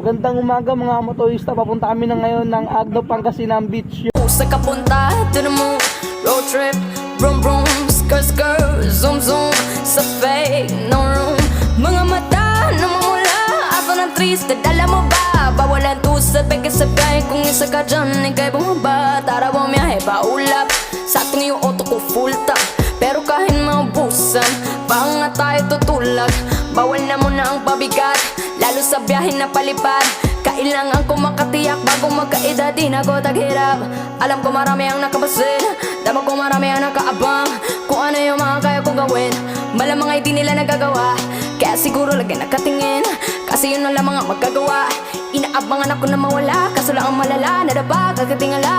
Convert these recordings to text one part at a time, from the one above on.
Magandang umaga mga motorista. Papunta kami na ngayon ng Agno, Pangasinan Beach. Sa kapunta to the moon, road trip, brum brum, skr skr, zoom zoom, sa fake, no room. Mga mata namumula, asa ng trees, dadala mo ba? Bawalan tusad, peke sa biyahe, kung isa ka dyan, ikay bumaba. Tara bumiyahe, paulap, sa atong yung auto ko full tank. Pero kahit maubusan, baka nga tayo tutulak. Bawal na muna ang pabigat, lalo sa biyahe na palipad. Kailangan ko makatiyak bago magkaedad, di na ko taghirap. Alam ko marami ang nakapasin, dama ko marami ang nakaabang. Kung ano yung mga kaya kong gawin, malamang ay di nila nagagawa. Kaya siguro lagi nakatingin, kasi yun na lamang ang magagawa. Inaabangan ako na mawala, kaso lang ang malala, nadapa, kagatingala.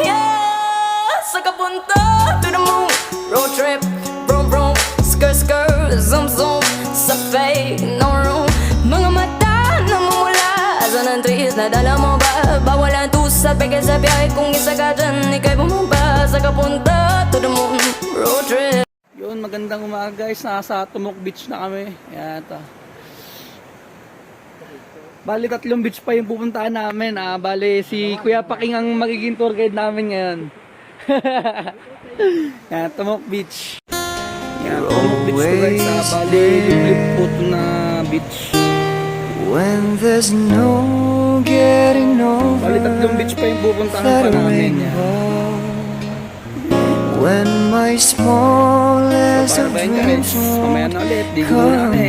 Yeah! Sa kapunta to the moon, road trip, brum brum, skr skr, zoom zoom, sa fake, no room. Mga mata namumula, asa ng trees, nadala mo ba? Bawalan tusad, peke sa biyahe, kung isa ka dyan, ikay bumaba. Sa kapunta to the moon, road trip. Yun, magandang umaga guys. Nasa Tumok Beach na kami. Ayan ito. Bali 3 beach pa yung pupuntahan namin. Bali si Kuya Paking ang magiging tour guide namin ngayon. Yan, Tumok Beach. Yan, Tumok Beach to guys. Bali liblib po ito na beach. When there's no getting over, Bali 3 beach pa yung pupuntahan pa namin. Yan. when my smallest So of para ba yun dreams guys? Mamaya na ulit. Di ko come muna kami.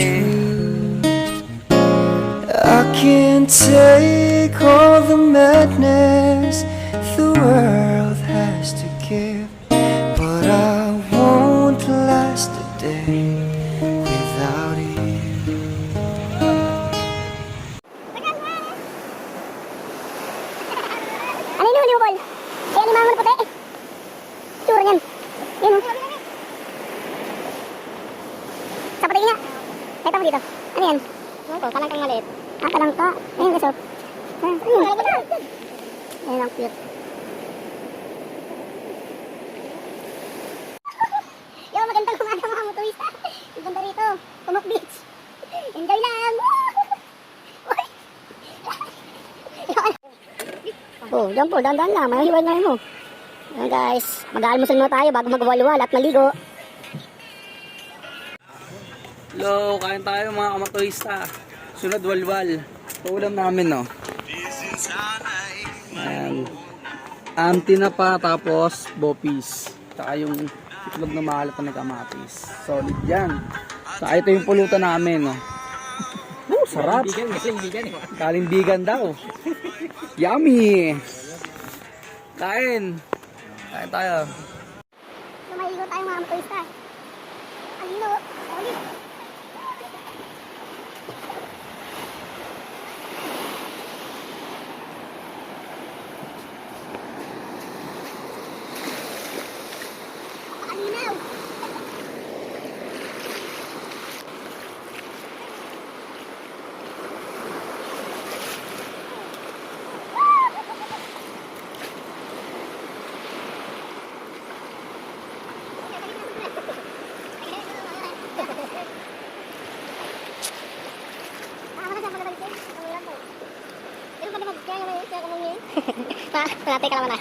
I can't take all the madness the world has to give, but I won't last a day without you. Ano yun, huli mo, Paul? Kaya limangan mo na puti. Tsura niyan. Yan o. Sa patingin nga. Kaya mo dito. Ano yan? Ano ko? Talangkang maliit. Talangka. Ayun guys o. Ayun ang cute. Yo, magandang umaga mga motorista. Ang ganda rito. Tumok Beach. Enjoy lang. Oh, dyan po, dandan lang. May hiwal na mo. Ayan guys, mag-aalmusal muna tayo bago magwalwal at maligo. Hello, kain tayo mga kamatoista. Sunod walwal. Paulam namin no. Ayan. Tinapa tapos bopis. Tsaka yung itlog na mahalat na may kamatis. Solid yan. Tsaka ito yung pulutan namin no. Sarap. Kalindigan daw. Yummy. Kain. Kain tayo. Lumaigo tayo mga motorista. Ang lino, ulit. Alinaw. Nanatay ka naman na.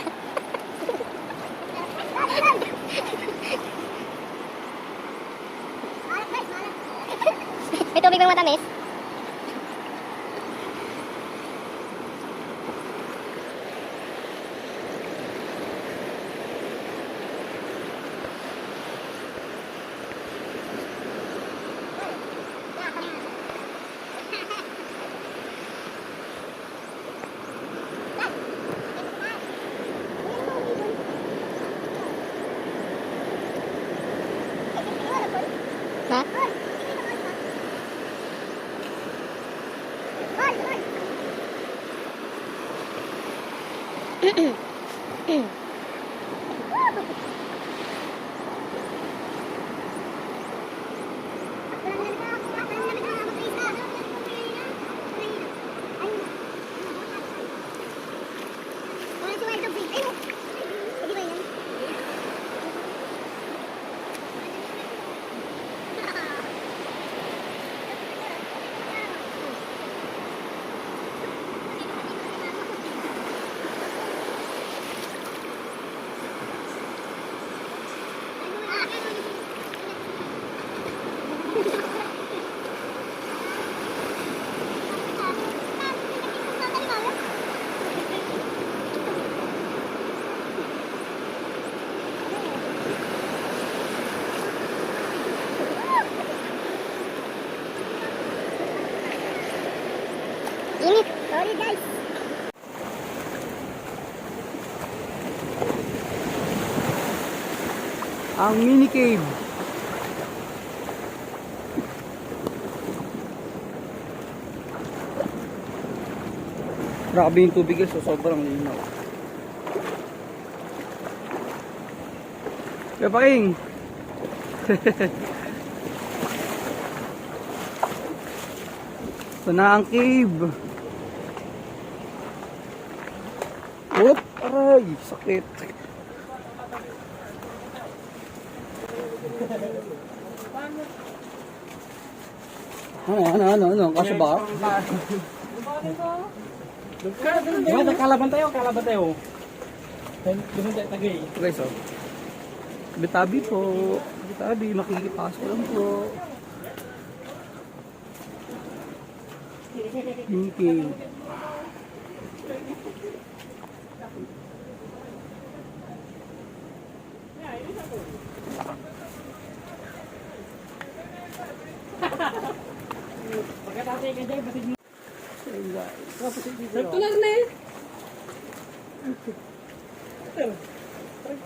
May tubig bang matamis? Ha? Init. Sorry guys. Ang mini cave. Grabe yung tubig guys, so sobrang linaw. Kaya Paking. Ito na ang cave. Oop, aray, sakit. Ano, kasi ba? Kalaban tayo. Gusto tayo tagay. Okay, so. Bitabi po. Bitabi, makikipasok lang po. Okay. Pagkatapos ka dyan, basid mo. Tular na eh.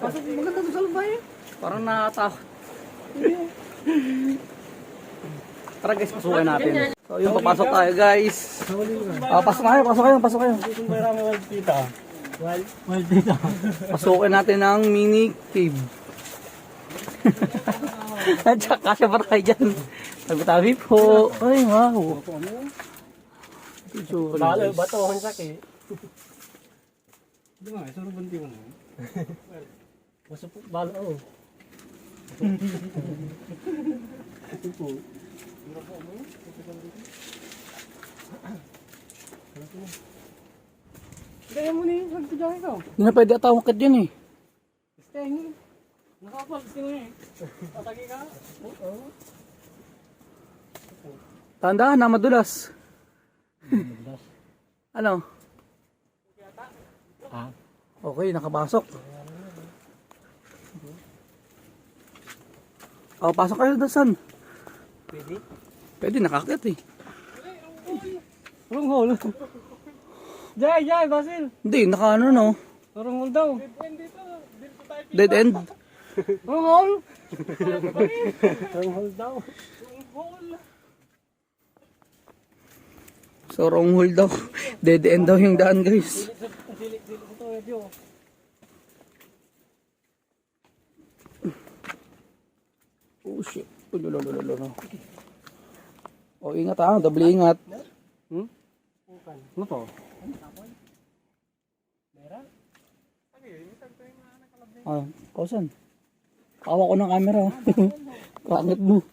Pasok maganda sa lubay eh. Parang nakatakot. Tara guys, pasukin natin. So yung papasok tayo guys. Pasok kayo. Pasukin natin ang mini cave. At saka kasya pa tayo dyan. Tabi-tabi po. Ay wow. Balo, bato, ang sakit. Di ba, sarap bunti mo. Masupok balo, oh. Kaya mo ni, magtidyak ikaw. Hindi na pwede atawakit dyan eh. Stay, nakapal, gusto mo eh. Tatagi ka? Oo. Tandaan na madulas. Ano? Okay, nakapasok. Oh, pasok kayo doon. Pwede? Pwede, nakakit eh. Wrong hole. Jay, Basil. Hindi, naka ano no. Wrong hole daw. Dead end. Wrong hole. Wrong hole daw. So, wrong hole daw. Dead end daw yung daan guys. Silik ito, Edio. Oh shit. Ulululululu. Oh, ingat ah. Double ingat. Ano to? Ah, kausan. Kawa ko ng camera. Kangit mo.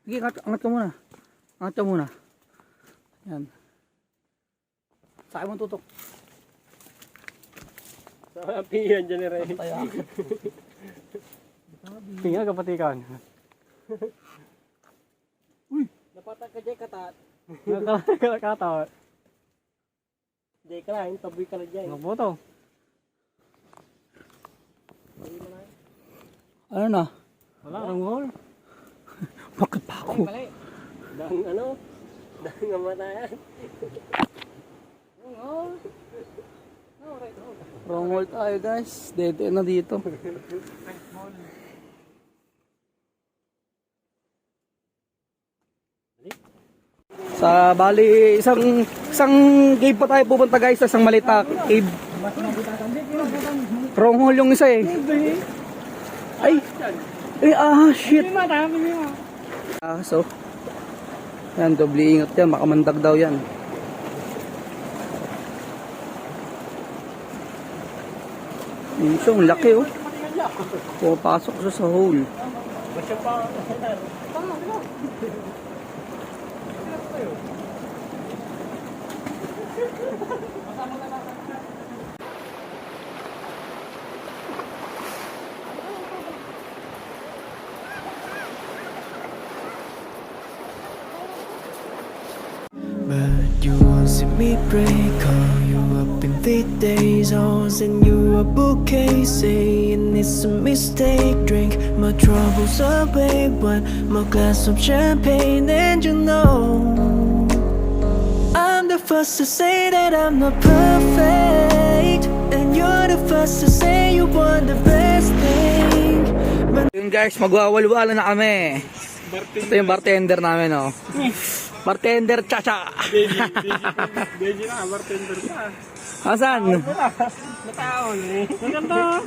Sige, angat ka muna. Angat ka muna. Yan. Saan mo tutok? Sa piyan dyan ni Ray. Tayo. Tingnan kapatikan. Uy! Napatag ka dyan katat. Katat. Diyay ka lang, taboy ka na dyan. Ano po to? Ano na? Wala, wrong hole. Bakit pa ako? Dang ano? Dang namatayan. Wrong hole. No, right hole. Wrong hole tayo guys. Dead end na dito. Sa bali, isang cave pa tayo pupunta guys, isang malita cave. Wrong hole yung isa eh. Ay, shit. So, yan, doble ingat yan, makamandag daw yan. So, ang laki oh. Pumapasok siya sa hole. But you won't see me break, call you up in the days on, send you a bouquet, saying it's a mistake. Drink my troubles away, but my glass of champagne, and you know I'm the first to say that I'm not perfect, and you're the first to say you want the best thing. Yun guys, magwawalwala na kami. Ito yung bartender namin, oh. Bartender Chacha. Beji na, bartender ka. Asan? Mataon eh. Maganda.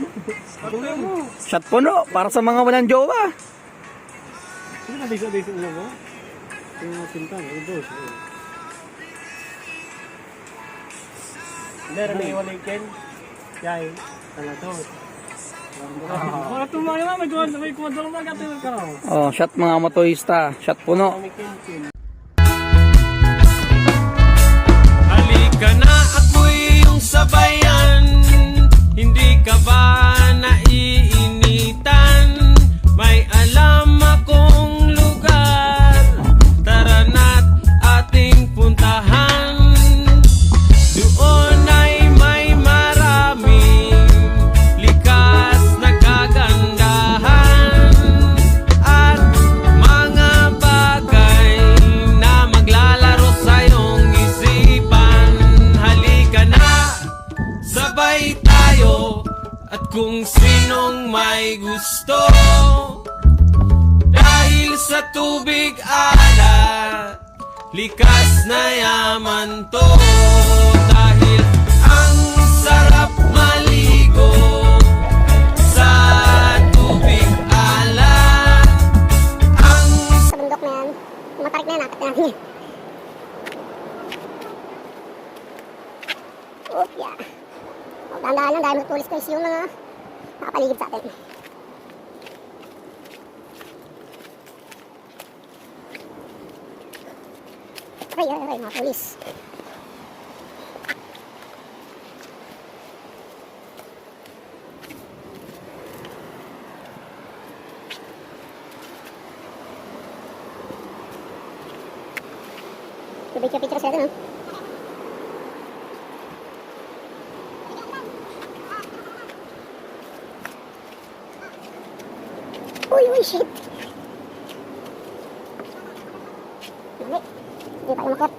Patuloy mo. Shot puno, para sa mga walang jowa. Sino na disa-disa na mo? Yung mga pintan, yung boss. Meron na iwan yung Ken. Yay, talato. Wala tumay na, may kumadalo na gatin ka raw. Oh, shot mga motorista. Shot puno. May Ken. Halika na, ako'y iyong sabayan. Hindi ka ba naiinitan? May alam akong lugar, tara na't ating puntahan. Doon ay may maraming likas na kagandahan at mga bagay na maglalaro sa iyong isipan. Halika na, sabay tayo, at kung sinong may gusto, dahil sa tubig alat, likas na yaman to. Dahil ang sarap maligo sa tubig alat. Ang Sa bundok na yan, yung matarik na yan, akit na natin yan. Oop, yeah. Dahan-dahan lang dahil magtulis guys yung mga nakapaligid sa atin. Aray, mga tulis. Picture sila dun, oh. Uy, shit. Hindi. Hindi tayo makot.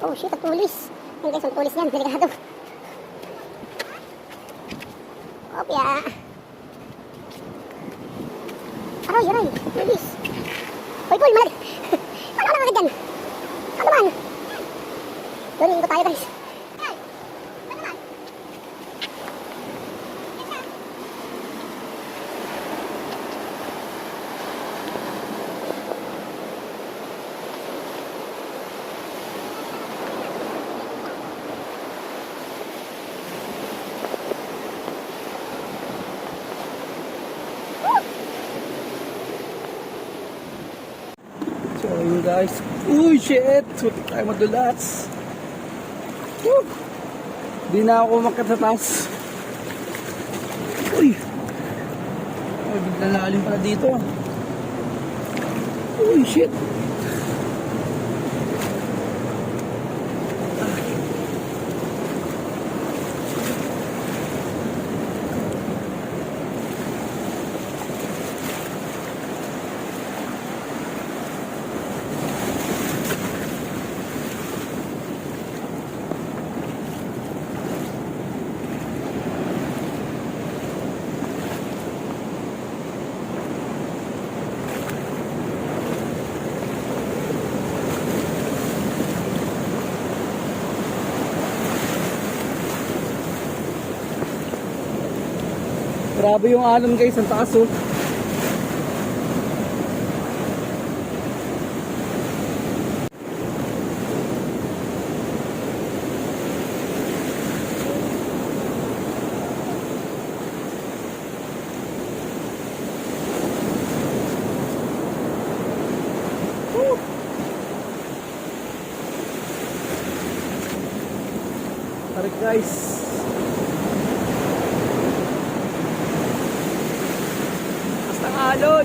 Oh, shit, ang tulis. Yung guys, ang tulis yan. Delikado. Opya. Aray. Tulis. Uy, Paul, malad. Ano ka dyan? Ano man? Doon, ikot tayo, guys. So yun guys. Uy, shit! Sutik tayo madulas. Woo! Di na ako umakyat sa taas. Uy! Ay, biglang lalim pala dito. Uy, shit! Grabe yung alon guys, ang taas oh. Tarik guys. Alon.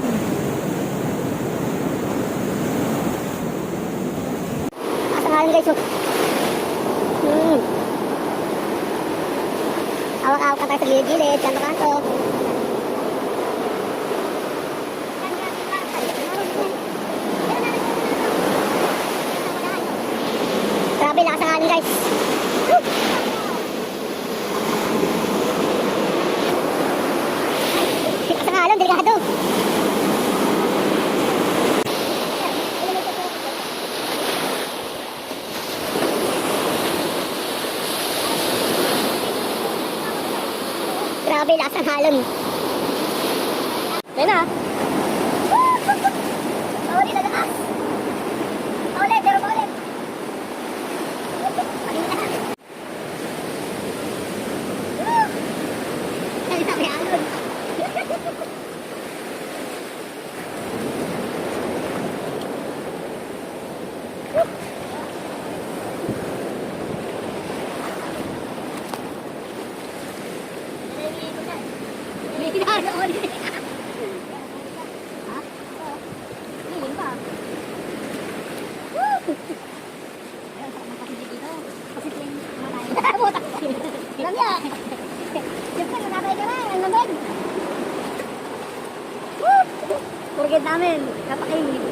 Asang alon guys, oh. Dumaan tayo sa gilid-gilid, kanto-kanto. Grabe, lakas ang hangin guys. Woo! Lakas ang alon, delikado. Grabe, lakas ang halon. Yan na. Paulit, lalakas. Paulit, pero paulit. Ay, sabi halon. Target namin, napakinig.